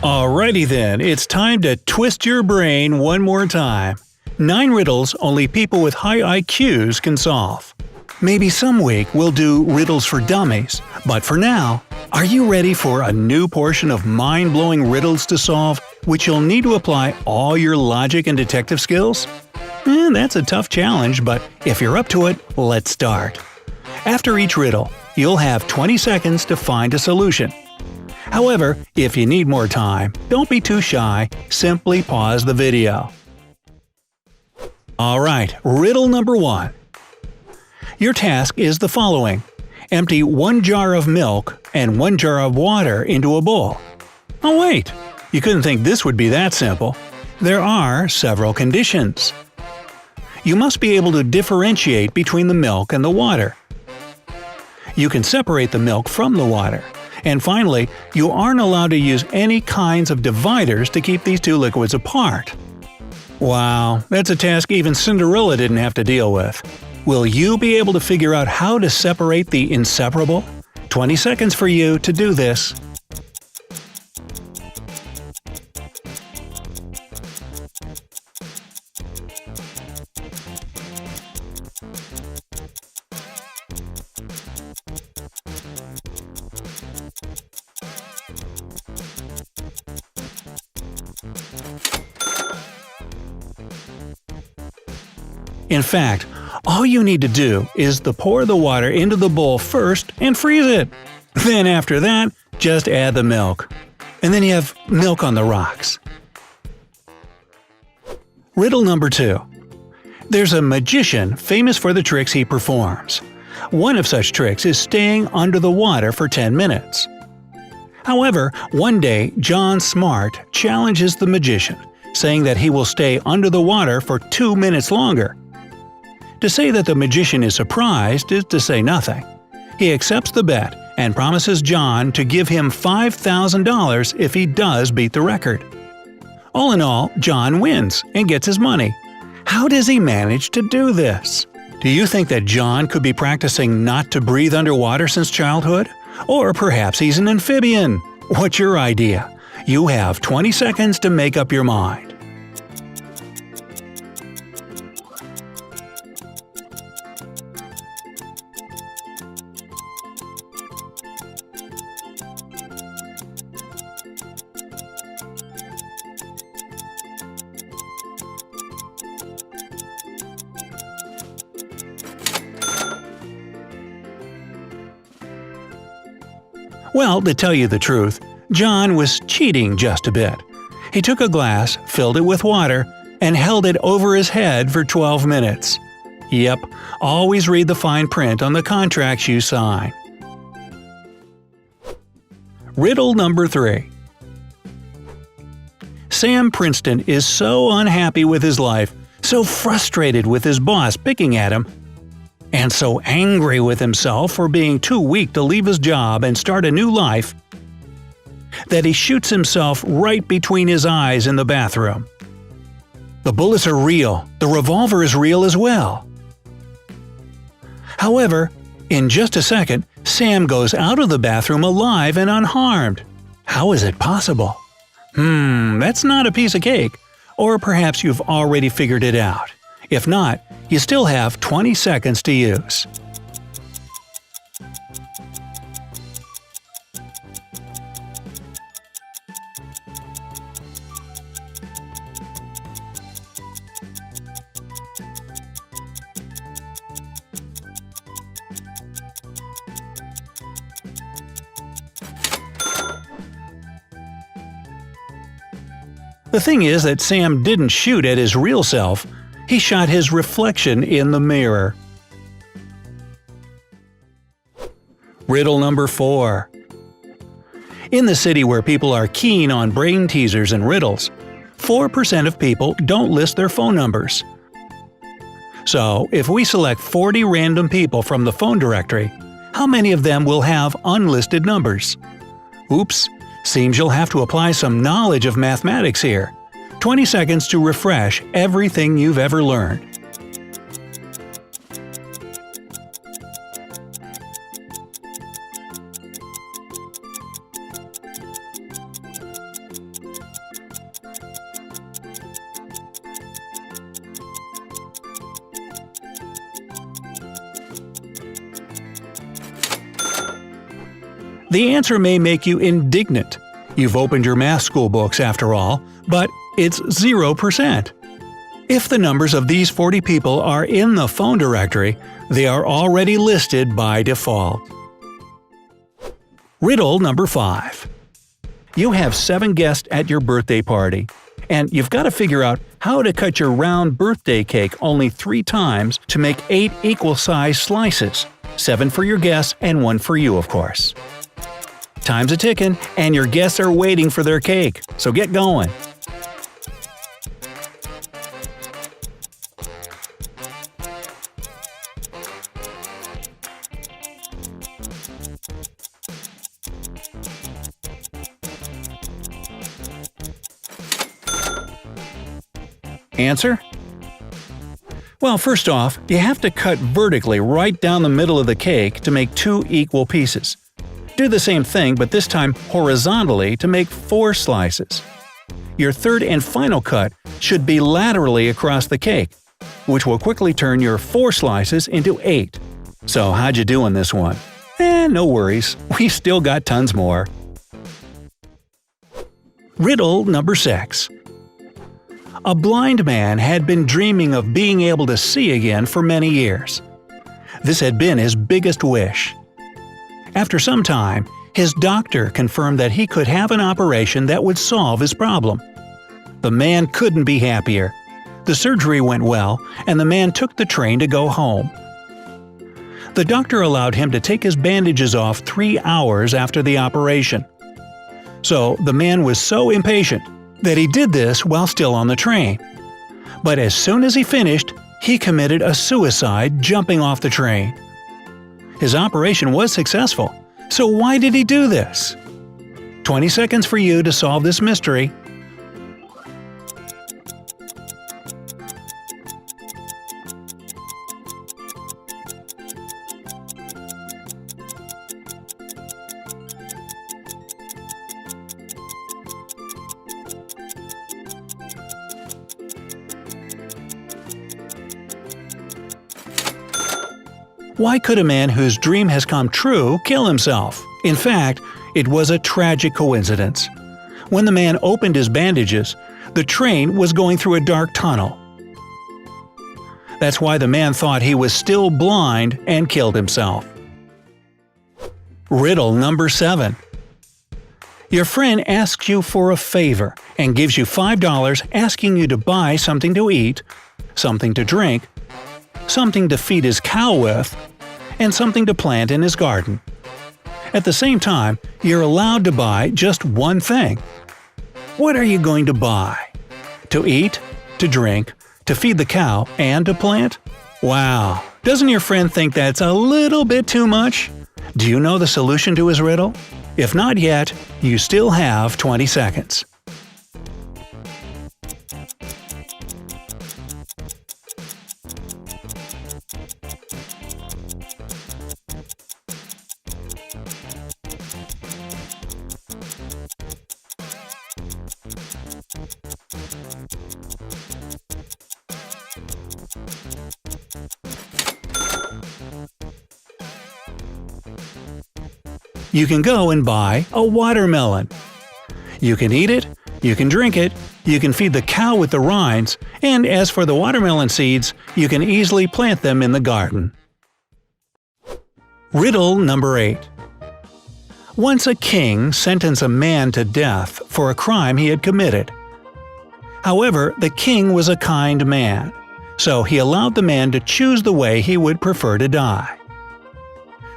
Alrighty then, it's time to twist your brain one more time. 9 riddles only people with high IQs can solve. Maybe some week we'll do riddles for dummies, but for now, are you ready for a new portion of mind-blowing riddles to solve, which you'll need to apply all your logic and detective skills? That's a tough challenge, but if you're up to it, let's start. After each riddle, you'll have 20 seconds to find a solution. However, if you need more time, don't be too shy, simply pause the video. Alright, riddle number 1. Your task is the following. Empty 1 jar of milk and 1 jar of water into a bowl. Oh wait, you couldn't think this would be that simple. There are several conditions. You must be able to differentiate between the milk and the water. You can separate the milk from the water. And finally, you aren't allowed to use any kinds of dividers to keep these two liquids apart. Wow, that's a task even Cinderella didn't have to deal with. Will you be able to figure out how to separate the inseparable? 20 seconds for you to do this. In fact, all you need to do is to pour the water into the bowl first and freeze it. Then after that, just add the milk. And then you have milk on the rocks. Riddle number 2. There's a magician famous for the tricks he performs. One of such tricks is staying under the water for 10 minutes. However, one day John Smart challenges the magician, saying that he will stay under the water for 2 minutes longer. To say that the magician is surprised is to say nothing. He accepts the bet and promises John to give him $5,000 if he does beat the record. All in all, John wins and gets his money. How does he manage to do this? Do you think that John could be practicing not to breathe underwater since childhood? Or perhaps he's an amphibian? What's your idea? You have 20 seconds to make up your mind. Well, to tell you the truth, John was cheating just a bit. He took a glass, filled it with water, and held it over his head for 12 minutes. Yep, always read the fine print on the contracts you sign. Riddle number 3. Sam Princeton is so unhappy with his life, so frustrated with his boss picking at him, and so angry with himself for being too weak to leave his job and start a new life, that he shoots himself right between his eyes in the bathroom. The bullets are real, the revolver is real as well. However, in just a second, Sam goes out of the bathroom alive and unharmed. How is it possible? That's not a piece of cake. Or perhaps you've already figured it out. If not, you still have 20 seconds to use. The thing is that Sam didn't shoot at his real self, he shot his reflection in the mirror. Riddle number 4. In the city where people are keen on brain teasers and riddles, 4% of people don't list their phone numbers. So, if we select 40 random people from the phone directory, how many of them will have unlisted numbers? Oops, seems you'll have to apply some knowledge of mathematics here. 20 seconds to refresh everything you've ever learned. The answer may make you indignant. You've opened your math school books after all, but it's 0%. If the numbers of these 40 people are in the phone directory, they are already listed by default. Riddle number 5. You have 7 guests at your birthday party, and you've got to figure out how to cut your round birthday cake only 3 times to make 8 equal-sized slices, 7 for your guests and 1 for you, of course. Time's a-ticking, and your guests are waiting for their cake, so get going. Answer? Well, first off, you have to cut vertically right down the middle of the cake to make 2 equal pieces. Do the same thing, but this time horizontally to make 4 slices. Your third and final cut should be laterally across the cake, which will quickly turn your 4 slices into 8. So how'd you do on this one? No worries, we still got tons more. Riddle number 6. A blind man had been dreaming of being able to see again for many years. This had been his biggest wish. After some time, his doctor confirmed that he could have an operation that would solve his problem. The man couldn't be happier. The surgery went well, and the man took the train to go home. The doctor allowed him to take his bandages off 3 hours after the operation. So the man was so impatient that he did this while still on the train. But as soon as he finished, he committed a suicide jumping off the train. His operation was successful, so why did he do this? 20 seconds for you to solve this mystery. Why could a man whose dream has come true kill himself? In fact, it was a tragic coincidence. When the man opened his bandages, the train was going through a dark tunnel. That's why the man thought he was still blind and killed himself. Riddle number 7. Your friend asks you for a favor and gives you $5 asking you to buy something to eat, something to drink, something to feed his cow with, and something to plant in his garden. At the same time, you're allowed to buy just one thing. What are you going to buy? To eat, to drink, to feed the cow, and to plant? Wow! Doesn't your friend think that's a little bit too much? Do you know the solution to his riddle? If not yet, you still have 20 seconds. You can go and buy a watermelon. You can eat it, you can drink it, you can feed the cow with the rinds, and as for the watermelon seeds, you can easily plant them in the garden. Riddle number 8. Once a king sentenced a man to death for a crime he had committed. However, the king was a kind man, so he allowed the man to choose the way he would prefer to die.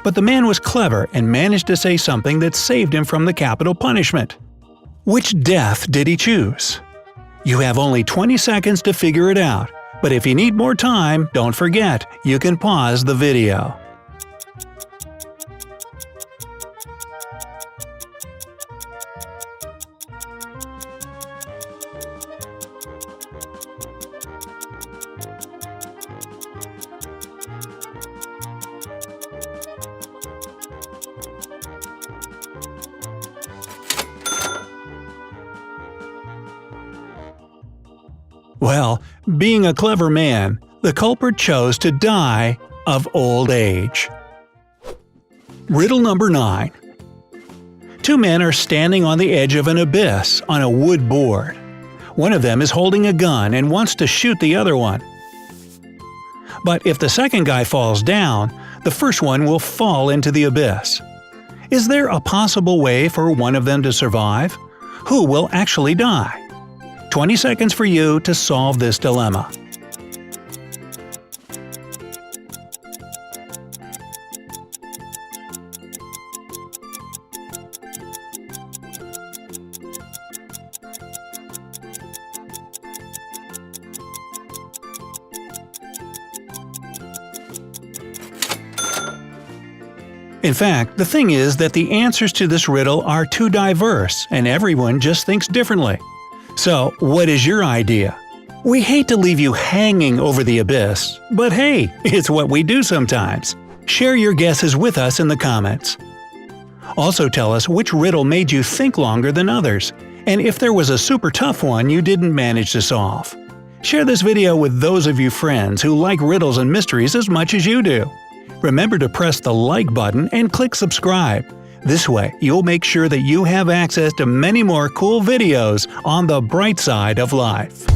But the man was clever and managed to say something that saved him from the capital punishment. Which death did he choose? You have only 20 seconds to figure it out, but if you need more time, don't forget, you can pause the video. Well, being a clever man, the culprit chose to die of old age. Riddle number 9. Two men are standing on the edge of an abyss on a wood board. One of them is holding a gun and wants to shoot the other one. But if the second guy falls down, the first one will fall into the abyss. Is there a possible way for one of them to survive? Who will actually die? 20 seconds for you to solve this dilemma. In fact, the thing is that the answers to this riddle are too diverse, and everyone just thinks differently. So, what is your idea? We hate to leave you hanging over the abyss, but hey, it's what we do sometimes. Share your guesses with us in the comments. Also tell us which riddle made you think longer than others, and if there was a super tough one you didn't manage to solve. Share this video with those of you friends who like riddles and mysteries as much as you do. Remember to press the like button and click subscribe. This way, you'll make sure that you have access to many more cool videos on the bright side of life.